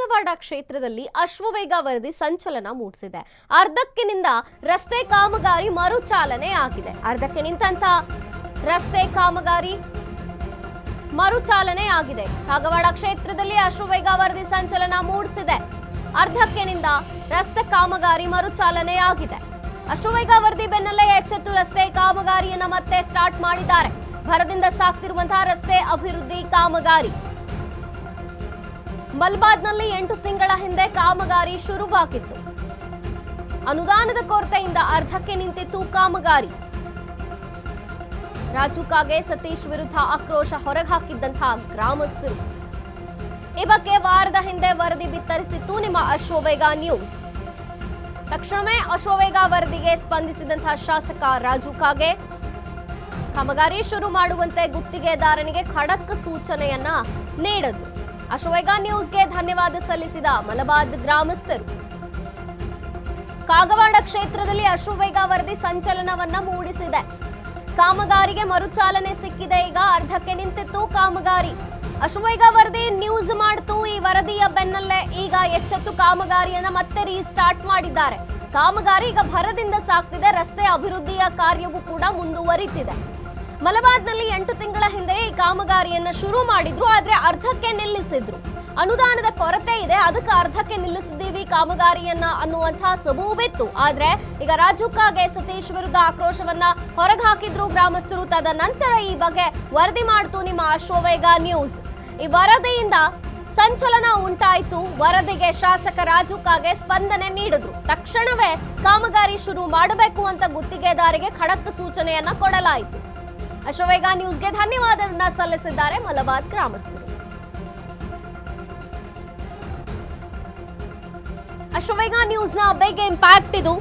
ಕಾಗವಾಡ ಕ್ಷೇತ್ರದಲ್ಲಿ ಅಶ್ವವೇಗ ವರದಿ ಸಂಚಲನ ಮೂಡಿಸಿದೆ. ಅರ್ಧಕ್ಕಿನಿಂದ ರಸ್ತೆ ಕಾಮಗಾರಿ ಮರುಚಾಲನೆ ಆಗಿದೆ. ಅರ್ಧಕ್ಕೆ ನಿಂತಂತ ರಸ್ತೆ ಕಾಮಗಾರಿ ಮರುಚಾಲನೆ ಆಗಿದೆ. ಕಾಗವಾಡ ಕ್ಷೇತ್ರದಲ್ಲಿ ಅಶ್ವವೇಗ ವರದಿ ಸಂಚಲನ ಮೂಡಿಸಿದೆ. ಅರ್ಧಕ್ಕಿನಿಂದ ರಸ್ತೆ ಕಾಮಗಾರಿ ಮರುಚಾಲನೆ ಆಗಿದೆ. ಅಶ್ವವೇಗ ವರದಿ ಬೆನ್ನಲ್ಲೇ ಎಚ್ಚೆತ್ತು ರಸ್ತೆ ಕಾಮಗಾರಿಯನ್ನ ಮತ್ತೆ ಸ್ಟಾರ್ಟ್ ಮಾಡಿದ್ದಾರೆ. ಭರದಿಂದ ಸಾಗ್ತಿರುವಂತಹ ರಸ್ತೆ ಅಭಿವೃದ್ಧಿ ಕಾಮಗಾರಿ. ಮಲ್ಬಾದ್ನಲ್ಲಿ 8 ತಿಂಗಳ ಹಿಂದೆ ಕಾಮಗಾರಿ ಶುರುವಾಗಿತ್ತು. ಅನುದಾನದ ಕೊರತೆಯಿಂದ ಅರ್ಧಕ್ಕೆ ನಿಂತಿತ್ತು ಕಾಮಗಾರಿ. ರಾಜು ಕಾಗೆ ಸತೀಶ್ ವಿರುದ್ಧ ಆಕ್ರೋಶ ಹೊರಹಾಕಿದ್ದಂತಹ ಗ್ರಾಮಸ್ಥರು. ಈ ಬಗ್ಗೆ ವಾರದ ಹಿಂದೆ ವರದಿ ಬಿತ್ತರಿಸಿತ್ತು ನಿಮ್ಮ ಅಶ್ವವೇಗ ನ್ಯೂಸ್. ತಕ್ಷಣವೇ ಅಶ್ವವೇಗ ವರದಿಗೆ ಸ್ಪಂದಿಸಿದಂತಹ ಶಾಸಕ ರಾಜು ಕಾಗೆ ಕಾಮಗಾರಿ ಶುರು ಮಾಡುವಂತೆ ಗುತ್ತಿಗೆದಾರನಿಗೆ ಖಡಕ್ ಸೂಚನೆಯನ್ನ ನೀಡಿದ್ರು. ಅಶ್ವವೇಗ ನ್ಯೂಸ್ಗೆ ಧನ್ಯವಾದ ಸಲ್ಲಿಸಿದ ಮಲಬಾದ್ ಗ್ರಾಮಸ್ಥರು. ಕಾಗವಾಡ ಕ್ಷೇತ್ರದಲ್ಲಿ ಅಶ್ವವೇಗ ವರದಿ ಸಂಚಲನವನ್ನ ಮೂಡಿಸಿದೆ. ಕಾಮಗಾರಿಗೆ ಮರುಚಾಲನೆ ಸಿಕ್ಕಿದೆ. ಈಗ ಅರ್ಧಕ್ಕೆ ನಿಂತಿತ್ತು ಕಾಮಗಾರಿ. ಅಶ್ವವೇಗ ವರದಿ ನ್ಯೂಸ್ ಮಾಡ್ತು. ಈ ವರದಿಯ ಬೆನ್ನಲ್ಲೇ ಈಗ ಎಚ್ಚೆತ್ತು ಕಾಮಗಾರಿಯನ್ನ ಮತ್ತೆ ರೀಸ್ಟಾರ್ಟ್ ಮಾಡಿದ್ದಾರೆ. ಕಾಮಗಾರಿ ಈಗ ಭರದಿಂದ ಸಾಗ್ತಿದೆ. ರಸ್ತೆ ಅಭಿವೃದ್ಧಿಯ ಕಾರ್ಯವೂ ಕೂಡ ಮುಂದುವರಿತಿದೆ. ಮಲಬಾದ್ನಲ್ಲಿ 8 ತಿಂಗಳ ಹಿಂದೆ ಈ ಕಾಮಗಾರಿಯನ್ನ ಶುರು ಮಾಡಿದ್ರು, ಆದ್ರೆ ಅರ್ಧಕ್ಕೆ ನಿಲ್ಲಿಸಿದ್ರು. ಅನುದಾನದ ಕೊರತೆ ಇದೆ, ಅದಕ್ಕೆ ಅರ್ಧಕ್ಕೆ ನಿಲ್ಲಿಸಿದ್ದೀವಿ ಕಾಮಗಾರಿಯನ್ನ ಅನ್ನುವಂತಹ ಸಬೂಬಿತ್ತು. ಆದ್ರೆ ಈಗ ರಾಜು ಕಾಗೆ ಸತೀಶ್ ವಿರುದ್ಧ ಆಕ್ರೋಶವನ್ನ ಹೊರಗಾಕಿದ್ರು ಗ್ರಾಮಸ್ಥರು. ತದನಂತರ ಈ ಬಗ್ಗೆ ವರದಿ ಮಾಡ್ತು ನಿಮ್ಮ ಅಶ್ವವೇಗ ನ್ಯೂಸ್. ಈ ವರದಿಯಿಂದ ಸಂಚಲನ ಉಂಟಾಯಿತು. ವರದಿಗೆ ಶಾಸಕ ರಾಜು ಕಾಗೆ ಸ್ಪಂದನೆ ನೀಡಿದ್ರು. ತಕ್ಷಣವೇ ಕಾಮಗಾರಿ ಶುರು ಮಾಡಬೇಕು ಅಂತ ಗುತ್ತಿಗೆದಾರಿಗೆ ಖಡಕ್ ಸೂಚನೆಯನ್ನ ಕೊಡಲಾಯಿತು. ಅಶ್ವವೇಗ ನ್ಯೂಸ್ಗೆ ಧನ್ಯವಾದವನ್ನ ಸಲ್ಲಿಸಿದ್ದಾರೆ ಮಲಬಾದ್ ಗ್ರಾಮಸ್ಥರು. ಅಶ್ವವೇಗ ನ್ಯೂಸ್ನ ಬೇಗ ಇಂಪ್ಯಾಕ್ಟ್ ಇದು.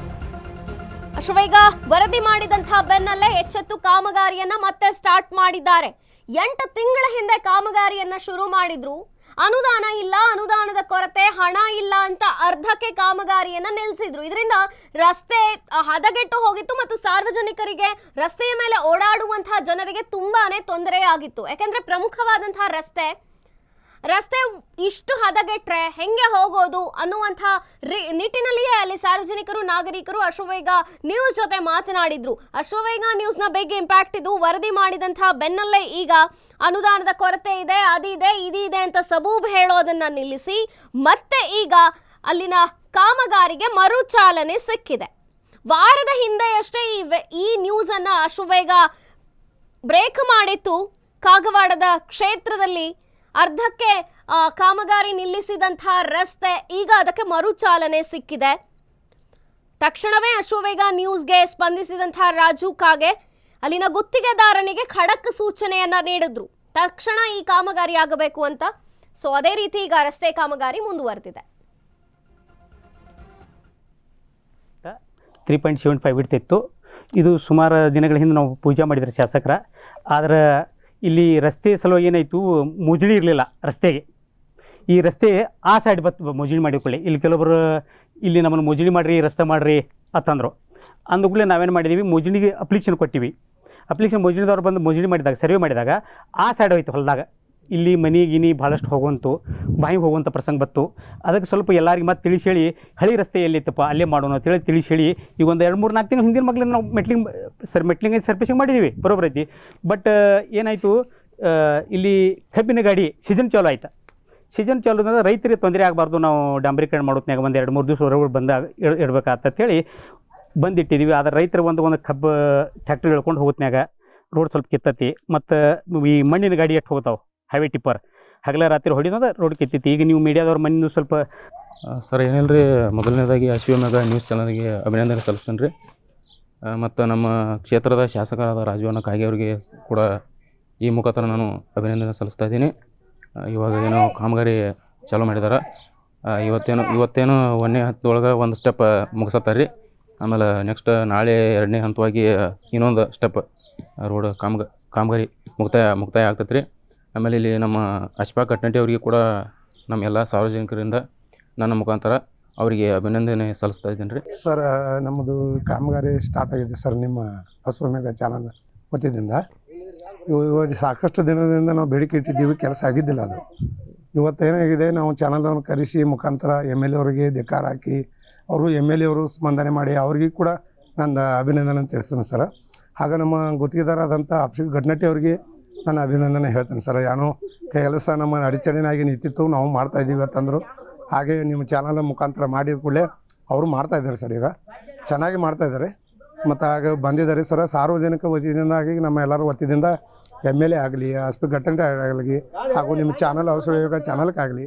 ಅಶ್ವವೇಗ ವರದಿ ಮಾಡಿದಂತಹ ಬೆನ್ನಲ್ಲೇ ಎಚ್ಚೆತ್ತು ಕಾಮಗಾರಿಯನ್ನ ಮತ್ತೆ ಸ್ಟಾರ್ಟ್ ಮಾಡಿದ್ದಾರೆ. 8 ತಿಂಗಳ ಹಿಂದೆ ಕಾಮಗಾರಿಯನ್ನ ಶುರು ಮಾಡಿದ್ರು. ಅನುದಾನ ಇಲ್ಲ, ಅನುದಾನದ ಕೊರತೆ, ಹಣ ಇಲ್ಲ ಅಂತ ಅರ್ಧಕ್ಕೆ ಕಾಮಗಾರಿಯನ್ನ ನಿಲ್ಲಿಸಿದ್ರು. ಇದರಿಂದ ರಸ್ತೆ ಹದಗೆಟ್ಟು ಹೋಗಿತ್ತು ಮತ್ತು ಸಾರ್ವಜನಿಕರಿಗೆ, ರಸ್ತೆಯ ಮೇಲೆ ಓಡಾಡುವಂತಹ ಜನರಿಗೆ ತುಂಬಾನೇ ತೊಂದರೆಯಾಗಿತ್ತು. ಯಾಕೆಂದ್ರೆ ಪ್ರಮುಖವಾದಂತಹ ರಸ್ತೆ ಇಷ್ಟು ಹದಗೆಟ್ರೆ ಹೆಂಗೆ ಹೋಗೋದು ಅನ್ನುವಂಥ ನಿಟ್ಟಿನಲ್ಲಿಯೇ ಅಲ್ಲಿ ಸಾರ್ವಜನಿಕರು, ನಾಗರಿಕರು ಅಶ್ವವೇಗ ನ್ಯೂಸ್ ಜೊತೆ ಮಾತನಾಡಿದ್ರು. ಅಶ್ವವೇಗ ನ್ಯೂಸ್ನ ಬೇಗ ಇಂಪ್ಯಾಕ್ಟ್ ಇದು. ವರದಿ ಮಾಡಿದಂತಹ ಬೆನ್ನಲ್ಲೇ ಈಗ ಅನುದಾನದ ಕೊರತೆ ಇದೆ, ಅದಿದೆ, ಇದಿದೆ ಅಂತ ಸಬೂಬ್ ಹೇಳೋದನ್ನ ನಿಲ್ಲಿಸಿ ಮತ್ತೆ ಈಗ ಅಲ್ಲಿನ ಕಾಮಗಾರಿಗೆ ಮರುಚಾಲನೆ ಸಿಕ್ಕಿದೆ. ವಾರದ ಹಿಂದೆಯಷ್ಟೇ ಈ ನ್ಯೂಸ್ ಅನ್ನ ಅಶ್ವವೇಗ ಬ್ರೇಕ್ ಮಾಡಿತ್ತು. ಕಾಗವಾಡದ ಕ್ಷೇತ್ರದಲ್ಲಿ ಅರ್ಧಕ್ಕೆ ಕಾಮಗಾರಿ ನಿಲ್ಲಿಸಿದಂತಹ ರಸ್ತೆ ಈಗ ಅದಕ್ಕೆ ಮರುಚಾಲನೆ ಸಿಕ್ಕಿದೆ. ತಕ್ಷಣವೇ ಅಶ್ವವೇಗ ನ್ಯೂಸ್ಗೆ ಸ್ಪಂದಿಸಿದಂತಹ ರಾಜು ಕಾಗೆ ಅಲ್ಲಿನ ಗುತ್ತಿಗೆದಾರನಿಗೆ ಖಡಕ್ ಸೂಚನೆಯನ್ನ ನೀಡಿದ್ರು. ತಕ್ಷಣ ಈ ಕಾಮಗಾರಿ ಆಗಬೇಕು ಅಂತ. ಸೊ ಅದೇ ರೀತಿ ಈಗ ರಸ್ತೆ ಕಾಮಗಾರಿ ಮುಂದುವರೆದಿದೆ. 3.75 ಬಿಡ್ತಿತ್ತು. ಇದು ಸುಮಾರು ದಿನಗಳ ಹಿಂದೆ ನಾವು ಪೂಜೆ ಮಾಡಿದ್ರೆ ಶಾಸಕರ. ಆದರೆ ಇಲ್ಲಿ ರಸ್ತೆ ಸಲುವಾಗಿ ಏನಾಯಿತು, ಮುಜಳಿ ಇರಲಿಲ್ಲ ರಸ್ತೆಗೆ. ಈ ರಸ್ತೆ ಆ ಸೈಡ್ ಮುಜಳಿ ಮಾಡಿಕೊಳ್ಳಿ. ಇಲ್ಲಿ ಕೆಲವೊಬ್ಬರು ಇಲ್ಲಿ ನಮ್ಮನ್ನು ಮುಜಳಿ ಮಾಡಿರಿ, ರಸ್ತೆ ಮಾಡಿರಿ ಅಂತಂದರು. ಅಂದಕೂಡಲೇ ನಾವೇನು ಮಾಡಿದ್ದೀವಿ, ಮುಜಳಿಗೆ ಅಪ್ಲಿಕೇಶನ್ ಕೊಟ್ಟಿವಿ. ಅಪ್ಲಿಕೇಶನ್ ಮುಜಳಿದವ್ರು ಬಂದು ಮುಜಳಿ ಮಾಡಿದಾಗ, ಸರ್ವೆ ಮಾಡಿದಾಗ ಆ ಸೈಡ್ ಹೋಯ್ತು ಹೊಲದಾಗ. ಇಲ್ಲಿ ಮನೆ ಭಾಳಷ್ಟು ಬಾಯಿಗೆ ಹೋಗುವಂಥ ಪ್ರಸಂಗ ಬತ್ತು. ಅದಕ್ಕೆ ಸ್ವಲ್ಪ ಎಲ್ಲರಿಗೆ ಮತ್ತೆ ತಿಳಿಸಿ ಹೇಳಿ, ಹಳಿ ರಸ್ತೆ ಎಲ್ಲಿತ್ತಪ್ಪ ಅಲ್ಲೇ ಮಾಡೋಣ ಅಂತೇಳಿ ತಿಳಿಸಿ ಹೇಳಿ, ಈಗ ಒಂದು 2-3-4 ತಿಂಗಳು ಹಿಂದಿನ ಮಕ್ಕಳಿಂದ ನಾವು ಮೆಟ್ಲಿಂಗ್ ಸರ್ಫೇಸಿಂಗ್ ಮಾಡಿದ್ದೀವಿ, ಬರೋಬ್ಬರ ಐತಿ. ಬಟ್ ಏನಾಯಿತು, ಇಲ್ಲಿ ಕಬ್ಬಿನ ಗಾಡಿ ಸೀಸನ್ ಚಾಲು ಆಯ್ತು. ಸೀಸನ್ ಚಾಲು ಅಂದ್ರೆ ರೈತರಿಗೆ ತೊಂದರೆ ಆಗಬಾರ್ದು, ನಾವು ಡಾಂಬರೀಕರಣ ಮಾಡೋತ್ನಾಗ ಒಂದು 2-3 ದಿವಸ ಹೊರಗಡೆ ಬಂದಾಗ ಇಡಬೇಕಾತಂತೇಳಿ ಬಂದಿಟ್ಟಿದ್ದೀವಿ. ಆದರೆ ರೈತರು ಒಂದು ಕಬ್ಬು ಟ್ಯಾಕ್ಟ್ರಿ ಹೇಳ್ಕೊಂಡು ಹೋಗೋತ್ನಾಗ ರೋಡ್ ಸ್ವಲ್ಪ ಕಿತ್ತತಿ. ಮತ್ತು ಈ ಮಣ್ಣಿನ ಗಾಡಿ ಎಷ್ಟು ಹೋಗ್ತಾವೆ, ಹೈವೇ ಟಿಪ್ಪರ್ ಹಗಲ ರಾತ್ರಿ ಹೊಡಿಯೋದ ರೋಡ್ ಕಿತ್ತೈತಿ. ಈಗ ನೀವು ಮೀಡಿಯಾದವ್ರ ಮಣ್ಣು ಸ್ವಲ್ಪ ಸರ್ ಏನಿಲ್ಲ ರೀ, ಮೊದಲನೇದಾಗಿ ಅಶ್ವವೇಗ ನ್ಯೂಸ್ ಚಾನಲ್ಗೆ ಅಭಿನಂದನೆ ಸಲ್ಲಿಸ್ತೇನೆ ರೀ. ಮತ್ತು ನಮ್ಮ ಕ್ಷೇತ್ರದ ಶಾಸಕರಾದ ರಾಜು ಕಾಗೆ ಅವರಿಗೆ ಕೂಡ ಈ ಮುಖಾಂತರ ನಾನು ಅಭಿನಂದನೆ ಸಲ್ಲಿಸ್ತಾ ಇದ್ದೀನಿ. ಇವಾಗ ಏನೋ ಕಾಮಗಾರಿ ಚಾಲೂ ಮಾಡಿದ್ದಾರೆ. ಇವತ್ತೇನು 1ನೇ ಹಂತದೊಳಗೆ ಒಂದು ಸ್ಟೆಪ್ ಮುಗಿಸತ್ತಾರೆ ರೀ. ಆಮೇಲೆ ನೆಕ್ಸ್ಟ್ ನಾಳೆ 2ನೇ ಹಂತವಾಗಿ ಇನ್ನೊಂದು ಸ್ಟೆಪ್ ರೋಡ್ ಕಾಮಗಾರಿ ಮುಕ್ತಾಯ ಆಗ್ತೈತೆ ರೀ. ಆಮೇಲೆ ಇಲ್ಲಿ ನಮ್ಮ ಅಶ್ಫಾಕ್ ಕಟ್ನಟ್ಟಿ ಅವರಿಗೆ ಕೂಡ ನಮ್ಮ ಎಲ್ಲ ಸಾರ್ವಜನಿಕರಿಂದ ನನ್ನ ಮುಖಾಂತರ ಅವರಿಗೆ ಅಭಿನಂದನೆ ಸಲ್ಲಿಸ್ತಾ ಇದ್ದೀನಿ ರೀ. ಸರ್, ನಮ್ಮದು ಕಾಮಗಾರಿ ಸ್ಟಾರ್ಟ್ ಆಗಿದೆ ಸರ್ ನಿಮ್ಮ ಅಶ್ವವೇಗ ಚಾನಲ್ ವತಿಯಿಂದ. ಇವಾಗ ಸಾಕಷ್ಟು ದಿನದಿಂದ ನಾವು ಬೇಡಿಕೆ ಇಟ್ಟಿದ್ದೀವಿ, ಕೆಲಸ ಆಗಿದ್ದಿಲ್ಲ. ಅದು ಇವತ್ತೇನಾಗಿದೆ ನಾವು ಚಾನಲ್ದವ್ರನ್ನ ಕರೆಸಿ ಮುಖಾಂತರ MLA ಅವರಿಗೆ ಧಿಕ್ಕಾರ ಹಾಕಿ ಅವರು MLA ಅವರು ಸ್ಪಂದನೆ ಮಾಡಿ ಅವ್ರಿಗೆ ಕೂಡ ನನ್ನ ಅಭಿನಂದನೆ ತಿಳಿಸ್ತೀನಿ ಸರ್. ಆಗ ನಮ್ಮ ಗುತ್ತಿಗೆದಾರರಾದಂಥ ಅಭಿಷೇಕ್ ಗಡ್ನಟ್ಟಿ ಅವರಿಗೆ ನಾನು ಅಭಿನಂದನೆ ಹೇಳ್ತೇನೆ ಸರ್. ಏನೋ ಕೆಲಸ ನಮ್ಮ ಅಡಚಣೆಯಾಗಿ ನಿಂತಿತ್ತು, ನಾವು ಮಾಡ್ತಾಯಿದ್ದೀವಿ ಅಂತಂದರು. ಹಾಗೆ ನಿಮ್ಮ ಚಾನಲ್ ಮುಖಾಂತರ ಮಾಡಿದ ಕೂಡಲೇ ಅವರು ಮಾಡ್ತಾಯಿದ್ದಾರೆ ಸರ್. ಈಗ ಚೆನ್ನಾಗಿ ಮಾಡ್ತಾಯಿದ್ದಾರೆ ಮತ್ತು ಆಗ ಬಂದಿದ್ದಾರೆ ಸರ್. ಸಾರ್ವಜನಿಕ ವತಿಯಿಂದಾಗಿ ನಮ್ಮ ಎಲ್ಲರ ವತಿಯಿಂದ MLA ಆಗಲಿ, ಅಭಿಷೇಕ್ ಗಡ್ನಟ್ಟಿ ಆಗಲಿ ಹಾಗೂ ನಿಮ್ಮ ಚಾನಲ್ ಹಸುವಾಮಿ ಚಾನಲ್ಗಾಗಲಿ